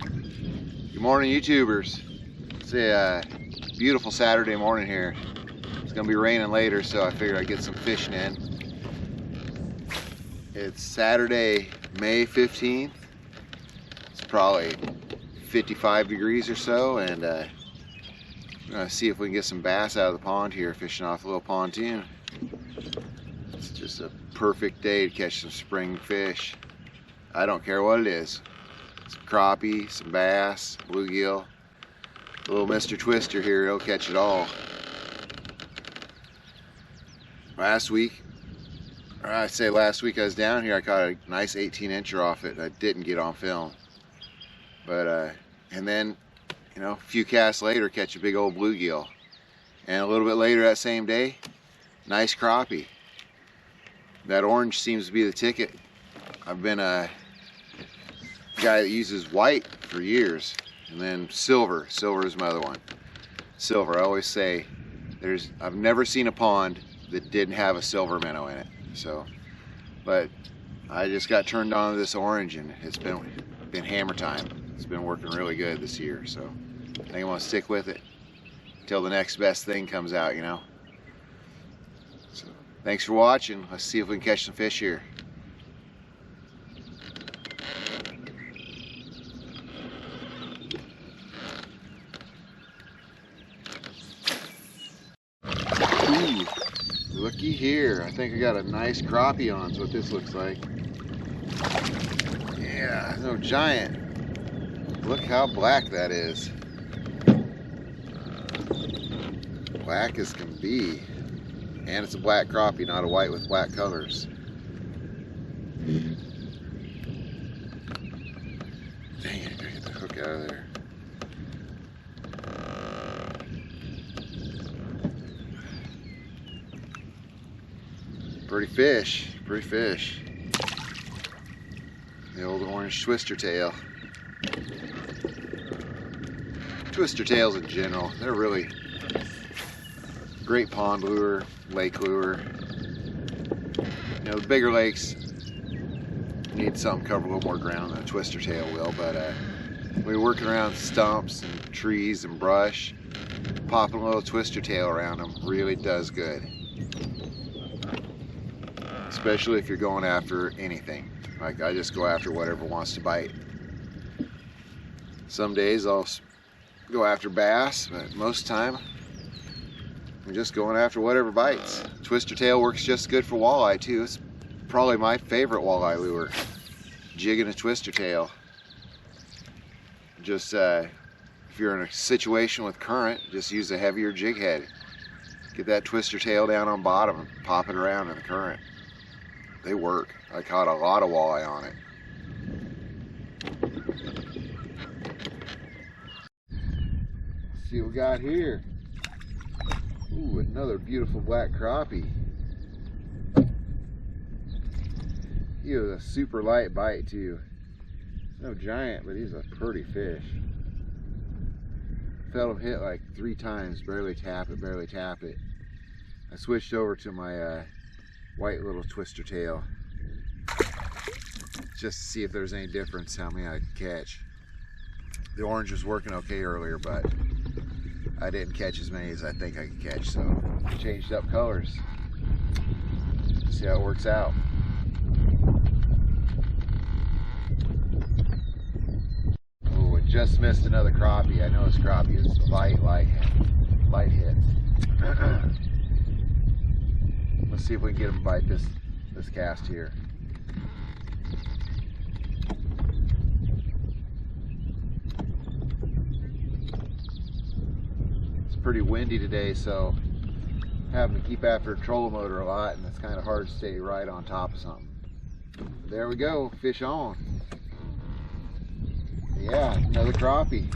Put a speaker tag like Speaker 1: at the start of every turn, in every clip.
Speaker 1: Good morning, YouTubers. It's a beautiful Saturday morning here. It's gonna be raining later, so I figured I'd get some fishing in. It's Saturday, May 15th. It's probably 55 degrees or so, and I'm gonna see if we can get some bass out of the pond here, fishing off a little pontoon. It's just a perfect day to catch some spring fish. I don't care what it is. Some crappie, some bass, bluegill. Little Mr. Twister here, he'll catch it all. Last week I was down here, I caught a nice 18-incher off it. I didn't get on film. But, and then, you know, a few casts later, catch a big old bluegill. And a little bit later that same day, nice crappie. That orange seems to be the ticket. I've been a guy that uses white for years, and then silver is my other one. Silver, I always say, I've never seen a pond that didn't have a silver minnow in it. So, but I just got turned on to this orange, and it's been hammer time. It's been working really good this year, so I think I want to stick with it until the next best thing comes out, you know. So thanks for watching. Let's see if we can catch some fish here. Ooh, looky here. I think I got a nice crappie on, is what this looks like. Yeah, no giant. Look how black that is. Black as can be. And it's a black crappie, not a white with black colors. Dang it, gotta get the hook out of there. Pretty fish, pretty fish. The old orange twister tail. Twister tails in general, they're really great pond lure, lake lure. You know, the bigger lakes need something to cover a little more ground than a twister tail will, but when you're working around stumps and trees and brush, popping a little twister tail around them really does good. Especially if you're going after anything. Like I just go after whatever wants to bite. Some days I'll go after bass, but most of the time I'm just going after whatever bites. Twister tail works just good for walleye too. It's probably my favorite walleye lure. Jigging a twister tail. Just if you're in a situation with current, just use a heavier jig head. Get that twister tail down on bottom and pop it around in the current. They work. I caught a lot of walleye on it. Let's see what we got here. Ooh, another beautiful black crappie. He was a super light bite too. No giant, but he's a pretty fish. Felt him hit like 3 times, barely tap it, barely tap it. I switched over to my white little twister tail just to see if there's any difference how many I could catch. The orange was working okay earlier, but I didn't catch as many as I think I could catch, so I changed up colors. See how it works out. Oh, it just missed another crappie. I know this crappie is light hit. Let's see if we can get him to bite this cast here. It's pretty windy today, so having to keep after a trolling motor a lot, and it's kind of hard to stay right on top of something. There we go, fish on. Yeah, another crappie.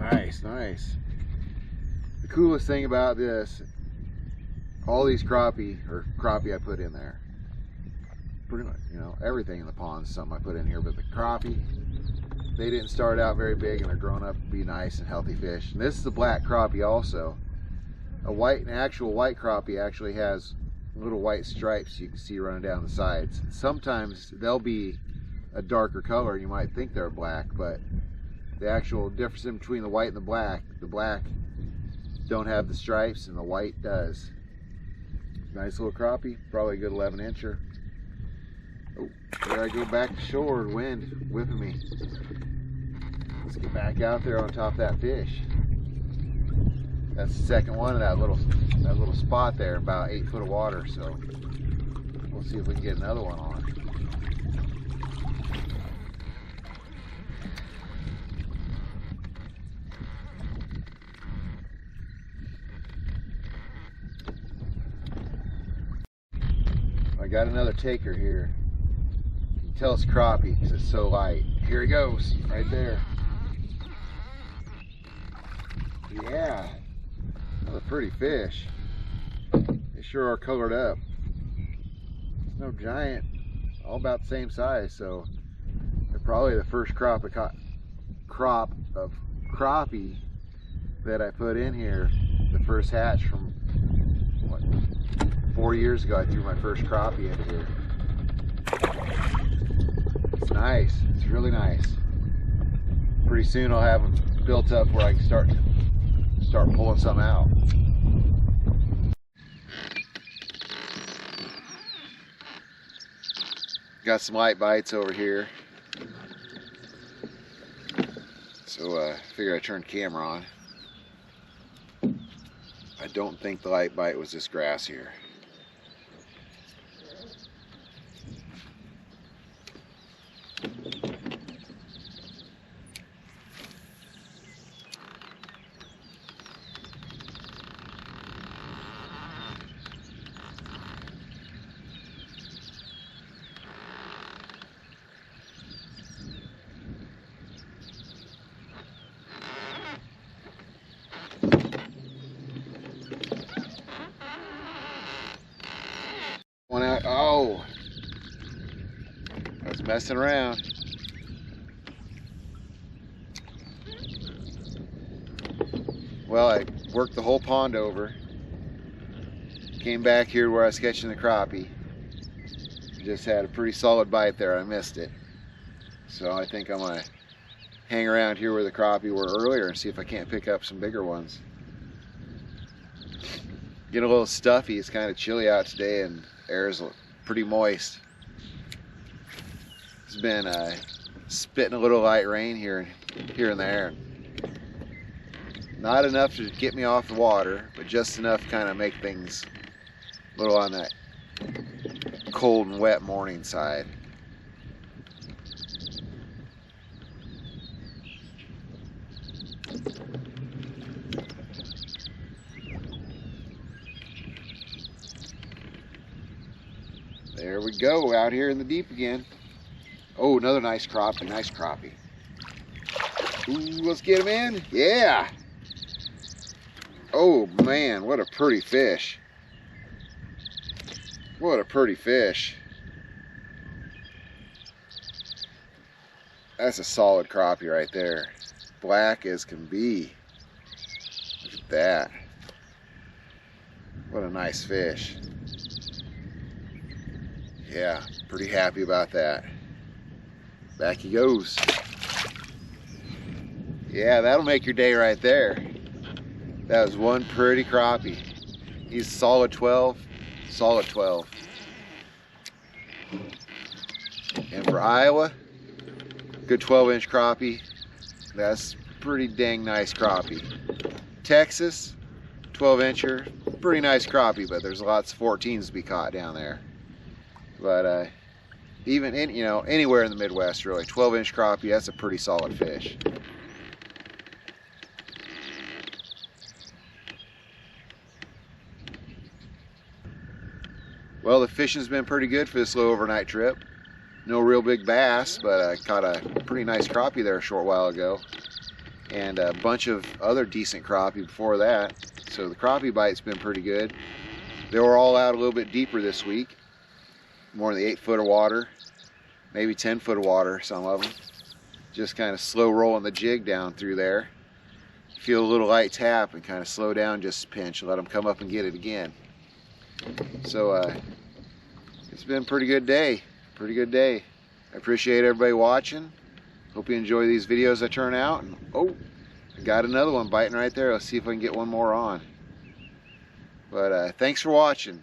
Speaker 1: Nice, nice. The coolest thing about this, all these crappie I put in there. Pretty much, you know, everything in the pond is something I put in here, but the crappie, they didn't start out very big and they're growing up to be nice and healthy fish. And this is the black crappie also. An actual white crappie actually has little white stripes you can see running down the sides. Sometimes they'll be a darker color and you might think they're black, but the actual difference in between the white and the black don't have the stripes and the white does. Nice little crappie, probably a good 11 incher. Oh, there I go back to shore, wind whipping me. Let's get back out there on top of that fish. That's the second one of that little spot there, about 8 foot of water, so we'll see if we can get another one on. I got another taker here. You can tell it's crappie because it's so light. Here he goes, right there. Yeah, another pretty fish. They sure are colored up. It's no giant, all about the same size, so they're probably the first crop of crappie that I put in here. The first hatch from, what, 4 years ago I threw my first crappie into here. It's nice, it's really nice. Pretty soon I'll have them built up where I can start pulling some out. Got some light bites over here, so I figured I'd turn the camera on. I don't think the light bite was this grass here. One out. Oh, I was messing around. Well, I worked the whole pond over. Came back here where I was catching the crappie. Just had a pretty solid bite there. I missed it. So I think I'm gonna hang around here where the crappie were earlier and see if I can't pick up some bigger ones. Getting a little stuffy. It's kind of chilly out today and air's pretty moist. It's been spitting a little light rain here and there. Not enough to get me off the water, but just enough to kind of make things a little on that cold and wet morning side. There we go, out here in the deep again. Oh, another nice crappie, nice crappie. Ooh, let's get him in. Yeah. Oh man, what a pretty fish. What a pretty fish. That's a solid crappie right there. Black as can be. Look at that. What a nice fish. Yeah, pretty happy about that. Back he goes. Yeah, that'll make your day right there. That was one pretty crappie. He's solid 12, solid 12. And for Iowa, good 12-inch crappie. That's pretty dang nice crappie. Texas, 12-incher, pretty nice crappie, but there's lots of 14s to be caught down there. But even in, anywhere in the Midwest, really, 12-inch crappie, that's a pretty solid fish. Well, the fishing's been pretty good for this little overnight trip. No real big bass, but I caught a pretty nice crappie there a short while ago. And a bunch of other decent crappie before that. So the crappie bite's been pretty good. They were all out a little bit deeper this week. More in the 8 foot of water, maybe 10 foot of water, some of them. Just kind of slow rolling the jig down through there. Feel a little light tap and kind of slow down just a pinch and let them come up and get it again. So it's been a pretty good day. I appreciate everybody watching. Hope you enjoy these videos that turn out. And, oh, I got another one biting right there. Let's see if I can get one more on. But thanks for watching.